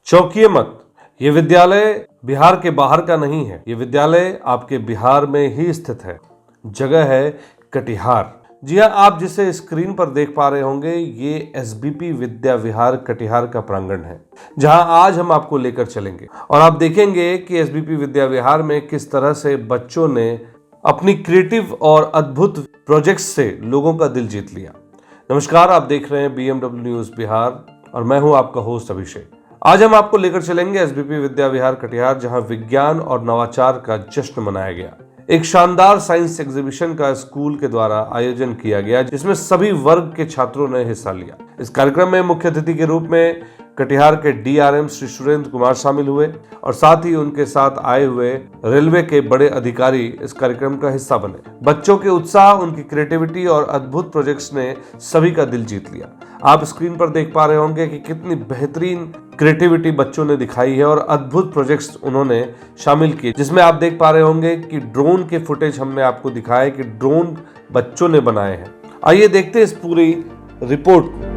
चौंकिए मत, ये विद्यालय बिहार के बाहर का नहीं है। ये विद्यालय आपके बिहार में ही स्थित है। जगह है कटिहार। जी हाँ, आप जिसे स्क्रीन पर देख पा रहे होंगे ये एसबीपी विद्या विहार कटिहार का प्रांगण है, जहां आज हम आपको लेकर चलेंगे और आप देखेंगे कि एसबीपी विद्या विहार में किस तरह से बच्चों ने अपनी क्रिएटिव और अद्भुत प्रोजेक्ट्स से लोगों का दिल जीत लिया। नमस्कार, आप देख रहे हैं BMW न्यूज बिहार और मैं हूं आपका होस्ट अभिषेक। आज हम आपको लेकर चलेंगे एसबीपी विद्या विहार कटिहार, जहां विज्ञान और नवाचार का जश्न मनाया गया। एक शानदार साइंस एग्जीबिशन का स्कूल के द्वारा आयोजन किया गया, जिसमें सभी वर्ग के छात्रों ने हिस्सा लिया। इस कार्यक्रम में मुख्य अतिथि के रूप में कटिहार के DRM श्री सुरेंद्र कुमार शामिल हुए और साथ ही उनके साथ आए हुए रेलवे के बड़े अधिकारी इस कार्यक्रम का हिस्सा बने। बच्चों के उत्साह, उनकी क्रिएटिविटी और अद्भुत प्रोजेक्ट्स ने सभी का दिल जीत लिया। आप स्क्रीन पर देख पा रहे होंगे कि कितनी बेहतरीन क्रिएटिविटी बच्चों ने दिखाई है और अद्भुत प्रोजेक्ट्स उन्होंने शामिल किए, जिसमें आप देख पा रहे होंगे कि ड्रोन के फुटेज हमने आपको दिखाया कि ड्रोन बच्चों ने बनाए हैं। आइए देखते हैं इस पूरी रिपोर्ट को।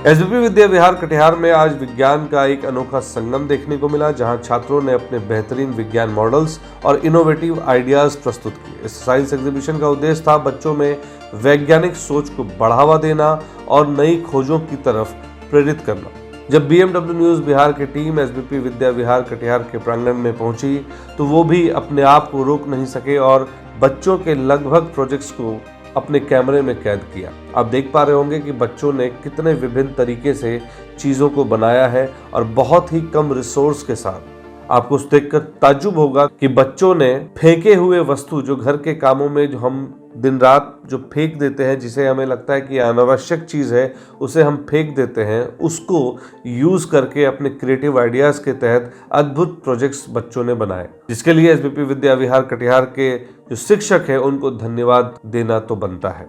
एसबीपी विद्या विहार कटिहार में आज विज्ञान का एक अनोखा संगम देखने को मिला, जहां छात्रों ने अपने बेहतरीन विज्ञान मॉडल्स और इनोवेटिव आइडियाज प्रस्तुत किए। इस साइंस एग्जीबिशन का उद्देश्य था बच्चों में वैज्ञानिक सोच को बढ़ावा देना और नई खोजों की तरफ प्रेरित करना। जब BMW न्यूज बिहार की टीम एसबीपी विद्या विहार कटिहार के प्रांगण में पहुंची तो वो भी अपने आप को रोक नहीं सके और बच्चों के लगभग प्रोजेक्ट्स को अपने कैमरे में कैद किया। आप देख पा रहे होंगे कि बच्चों ने कितने विभिन्न तरीके से चीज़ों को बनाया है और बहुत ही कम रिसोर्स के साथ। आपको देखकर ताज्जुब होगा कि बच्चों ने फेंके हुए वस्तु, जो घर के कामों में जो हम दिन रात जो फेंक देते हैं, जिसे हमें लगता है कि अनावश्यक चीज़ है, उसे हम फेंक देते हैं, उसको यूज़ करके अपने क्रिएटिव आइडियाज़ के तहत अद्भुत प्रोजेक्ट्स बच्चों ने बनाए, जिसके लिए एसबीपी विद्या विहार कटिहार के जो शिक्षक है उनको धन्यवाद देना तो बनता है।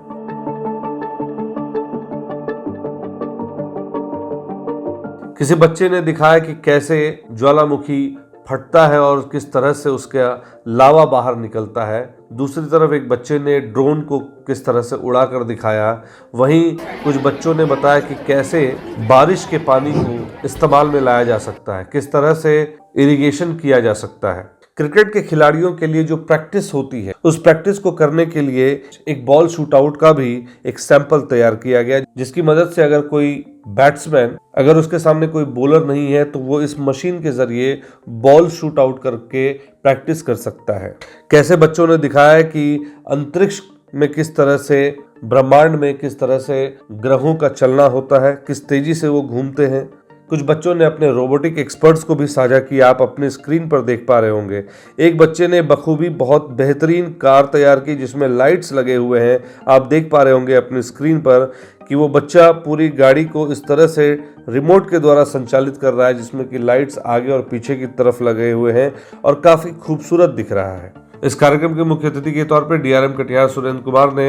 किसी बच्चे ने दिखाया कि कैसे ज्वालामुखी फटता है और किस तरह से उसका लावा बाहर निकलता है। दूसरी तरफ एक बच्चे ने ड्रोन को किस तरह से उड़ाकर दिखाया। वहीं कुछ बच्चों ने बताया कि कैसे बारिश के पानी को इस्तेमाल में लाया जा सकता है, किस तरह से इरिगेशन किया जा सकता है। क्रिकेट के खिलाड़ियों के लिए जो प्रैक्टिस होती है, उस प्रैक्टिस को करने के लिए एक बॉल शूट आउट का भी एक सैंपल तैयार किया गया, जिसकी मदद से अगर कोई बैट्समैन, अगर उसके सामने कोई बॉलर नहीं है तो वो इस मशीन के जरिए बॉल शूट आउट करके प्रैक्टिस कर सकता है। कैसे बच्चों ने दिखाया कि अंतरिक्ष में किस तरह से, ब्रह्मांड में किस तरह से ग्रहों का चलना होता है, किस तेजी से वो घूमते हैं। कुछ बच्चों ने अपने रोबोटिक एक्सपर्ट्स को भी साझा किया, आप अपने स्क्रीन पर देख पा रहे होंगे। एक बच्चे ने बखूबी बहुत बेहतरीन कार तैयार की, जिसमें लाइट्स लगे हुए हैं। आप देख पा रहे होंगे अपनी स्क्रीन पर कि वो बच्चा पूरी गाड़ी को इस तरह से रिमोट के द्वारा संचालित कर रहा है, जिसमें कि लाइट्स आगे और पीछे की तरफ लगे हुए हैं और काफ़ी खूबसूरत दिख रहा है। इस कार्यक्रम के मुख्य अतिथि के तौर पर DRM कटिहार सुरेंद्र कुमार ने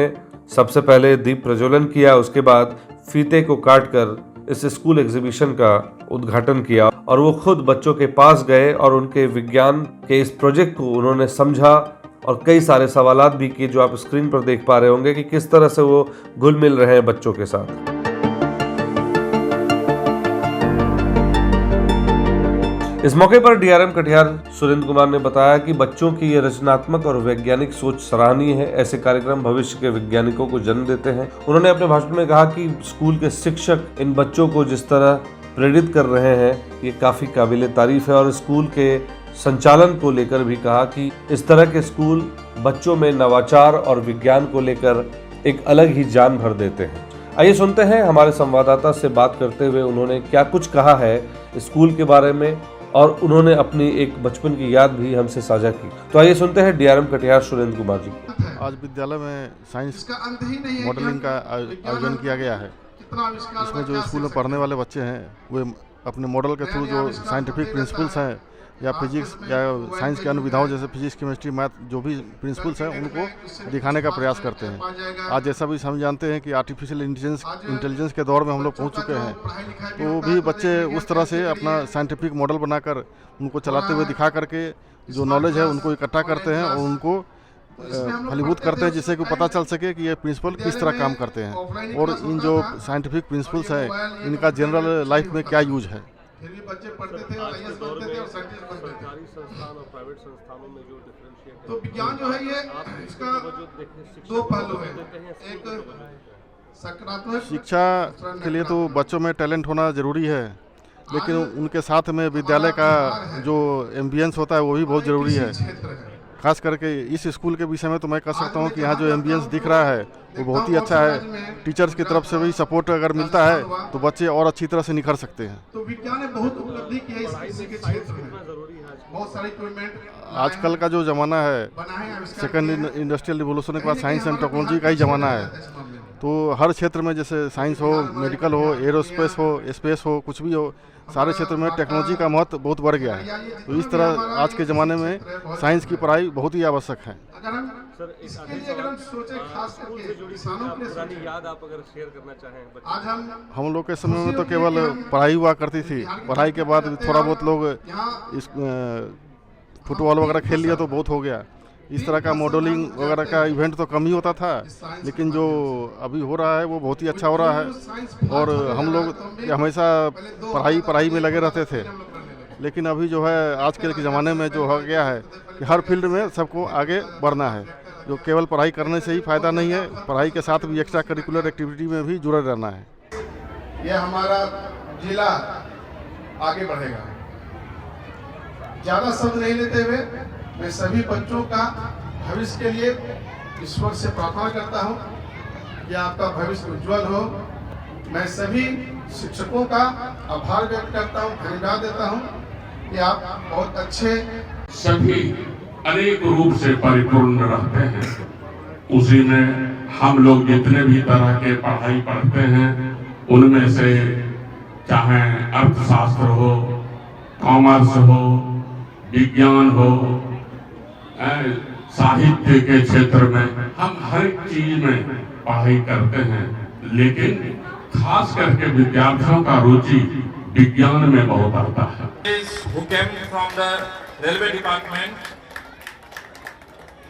सबसे पहले दीप प्रज्वलन किया, उसके बाद फीते को काटकर इस स्कूल एग्जीबिशन का उद्घाटन किया और वो खुद बच्चों के पास गए और उनके विज्ञान के इस प्रोजेक्ट को उन्होंने समझा और कई सारे सवालात भी किए, जो आप स्क्रीन पर देख पा रहे होंगे कि किस तरह से वो घुल मिल रहे हैं बच्चों के साथ। इस मौके पर DRM कटिहार सुरेंद्र कुमार ने बताया कि बच्चों की ये रचनात्मक और वैज्ञानिक सोच सराहनीय है। ऐसे कार्यक्रम भविष्य के वैज्ञानिकों को जन्म देते हैं। उन्होंने अपने भाषण में कहा कि स्कूल के शिक्षक इन बच्चों को जिस तरह प्रेरित कर रहे हैं, ये काफी काबिले तारीफ है और स्कूल के संचालन को लेकर भी कहा कि इस तरह के स्कूल बच्चों में नवाचार और विज्ञान को लेकर एक अलग ही जान भर देते हैं। आइए सुनते हैं हमारे संवाददाता से बात करते हुए उन्होंने क्या कुछ कहा है स्कूल के बारे में और उन्होंने अपनी एक बचपन की याद भी हमसे साझा की। तो आइए सुनते हैं DRM कटिहार सुरेंद्र कुमार जी। आज विद्यालय में साइंस मॉडलिंग का आयोजन किया गया है। इसमें जो स्कूल में पढ़ने वाले बच्चे हैं वे अपने मॉडल के थ्रू जो साइंटिफिक प्रिंसिपल्स हैं या फिजिक्स या साइंस के अन्य विधाओं जैसे फिजिक्स, केमिस्ट्री, मैथ, जो भी प्रिंसिपल्स हैं उनको दिखाने का प्रयास करते हैं। आज जैसा भी हम जानते हैं कि आर्टिफिशियल इंटेलिजेंस के दौर में हम लोग पहुंच चुके हैं, तो भी बच्चे उस तरह से अपना साइंटिफिक मॉडल बनाकर उनको चलाते हुए दिखा करके जो नॉलेज है उनको इकट्ठा करते हैं और उनको फलीभूत करते हैं, जिससे कि पता चल सके कि ये प्रिंसिपल किस तरह काम करते हैं और इन जो साइंटिफिक प्रिंसिपल्स हैं इनका जनरल लाइफ में क्या यूज है। फिर भी बच्चे पढ़ते थे और आईएएस बनते थे और साइंटिस्ट बनते थे। सरकारी संस्थान और प्राइवेट संस्थानों में जो डिफरेंशिएट तो विज्ञान जो है ये इसका दो पहलू है। एक सकारात्मक शिक्षा के लिए तो बच्चों में टैलेंट होना ज़रूरी है, लेकिन उनके साथ में विद्यालय का जो एम्बियंस होता है वो भी बहुत ज़रूरी है। खास करके इस स्कूल के विषय में तो मैं कह सकता हूँ कि यहाँ जो एम्बियंस दिख रहा है वो बहुत ही अच्छा है। टीचर्स की तरफ से भी सपोर्ट अगर मिलता है तो बच्चे और अच्छी तरह से निखर सकते हैं। तो विज्ञान ने बहुत उपलब्धि की है इसी के क्षेत्र में। बहुत सारे इक्विपमेंट आजकल का जो ज़माना है, सेकंड इंडस्ट्रियल रिवोल्यूशन के बाद साइंस एंड टेक्नोलॉजी का ही ज़माना है, तो हर क्षेत्र में जैसे साइंस हो, मेडिकल हो, एरोस्पेस हो, स्पेस हो, कुछ भी हो, सारे क्षेत्र में टेक्नोलॉजी का महत्व बहुत बढ़ गया है। तो इस तरह आज के ज़माने में साइंस की पढ़ाई बहुत ही आवश्यक है। सर अगर हम सोचे खास करके किसानों के लिए याद आप अगर शेयर करना चाहें। आज हम लोग के समय में तो केवल पढ़ाई हुआ करती थी, पढ़ाई के बाद थोड़ा बहुत लोग इस फुटबॉल वगैरह खेल लिया तो बहुत हो गया। इस तरह का मॉडलिंग वगैरह का इवेंट तो कम ही होता था, लेकिन जो अभी हो रहा है वो बहुत ही अच्छा हो रहा है। और हम लोग हमेशा पढ़ाई में लगे रहते थे, लेकिन अभी जो है आजकल के ज़माने में जो हो गया है कि हर फील्ड में सबको आगे बढ़ना है। जो केवल पढ़ाई करने से ही फ़ायदा नहीं है, पढ़ाई के साथ भी एक्स्ट्रा करिकुलर एक्टिविटी में भी जुड़े रहना है। यह हमारा जिला आगे बढ़ेगा। ज़्यादा शब्द नहीं लेते हुए मैं सभी बच्चों का भविष्य के लिए ईश्वर से प्रार्थना करता हूं कि आपका भविष्य उज्जवल हो। मैं सभी शिक्षकों का आभार व्यक्त करता हूं, धन्यवाद देता हूं कि आप बहुत अच्छे सभी अनेक रूप से परिपूर्ण रहते हैं। उसी में हम लोग जितने भी तरह के पढ़ाई पढ़ते हैं उनमें से चाहे अर्थशास्त्र हो, कॉमर्स हो, विज्ञान हो, साहित्य के क्षेत्र में हम हर चीज में पढ़ाई करते हैं, लेकिन खास करके विद्यार्थियों का रुचि विज्ञान में बहुत आता है। Who came from the railway department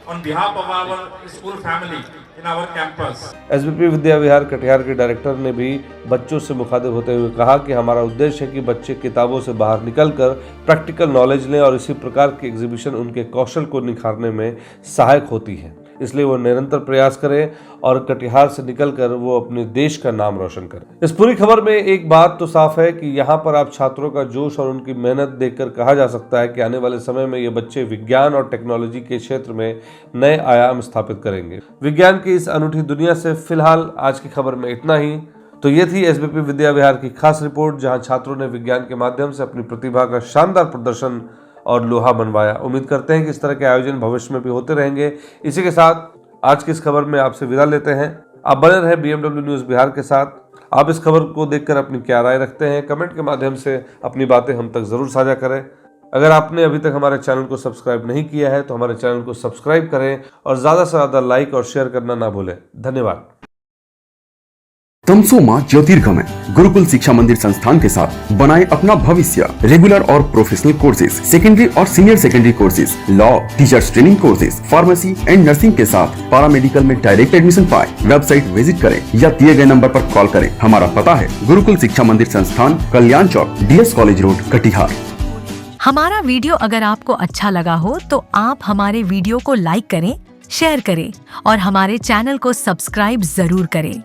on behalf of our school family in our campus. SBP Vidya Vihar Katihar के डायरेक्टर ने भी बच्चों से मुखातिब होते हुए कहा कि हमारा उद्देश्य है कि बच्चे किताबों से बाहर निकलकर प्रैक्टिकल नॉलेज लें और इसी प्रकार की एग्जीबिशन उनके कौशल को निखारने में सहायक होती है। इसलिए वो निरंतर प्रयास करें और कटिहार से निकलकर वो अपने देश का नाम रोशन करें। इस पूरी खबर में एक बात तो साफ है कि यहाँ पर आप छात्रों का जोश और उनकी मेहनत देखकर कहा जा सकता है कि आने वाले समय में ये बच्चे विज्ञान और टेक्नोलॉजी के क्षेत्र में नए आयाम स्थापित करेंगे। विज्ञान की इस अनूठी दुनिया से फिलहाल आज की खबर में इतना ही। तो ये थी एसबीपी विद्या विहार की खास रिपोर्ट, जहाँ छात्रों ने विज्ञान के माध्यम से अपनी प्रतिभा का शानदार प्रदर्शन और लोहा मनवाया। उम्मीद करते हैं कि इस तरह के आयोजन भविष्य में भी होते रहेंगे। इसी के साथ आज की इस खबर में आपसे विदा लेते हैं। आप बने रहे बीएमडब्ल्यू न्यूज़ बिहार के साथ। आप इस खबर को देखकर अपनी क्या राय रखते हैं, कमेंट के माध्यम से अपनी बातें हम तक जरूर साझा करें। अगर आपने अभी तक हमारे चैनल को सब्सक्राइब नहीं किया है तो हमारे चैनल को सब्सक्राइब करें और ज़्यादा से ज़्यादा लाइक और शेयर करना ना भूलें। धन्यवाद। तमसोमा ज्योतिर्गमय गुरुकुल शिक्षा मंदिर संस्थान के साथ बनाए अपना भविष्य। रेगुलर और प्रोफेशनल कोर्सेज, सेकेंडरी और senior secondary courses, law, teachers training courses, pharmacy and nursing के साथ पैरामेडिकल में डायरेक्ट एडमिशन पाए। वेबसाइट विजिट करें या दिए गए नंबर पर कॉल करें। हमारा पता है गुरुकुल शिक्षा मंदिर संस्थान, कल्याण चौक, DS कॉलेज रोड, कटिहार। हमारा वीडियो अगर आपको अच्छा लगा हो तो आप हमारे वीडियो को लाइक करें, शेयर करें और हमारे चैनल को सब्सक्राइब जरूर करें।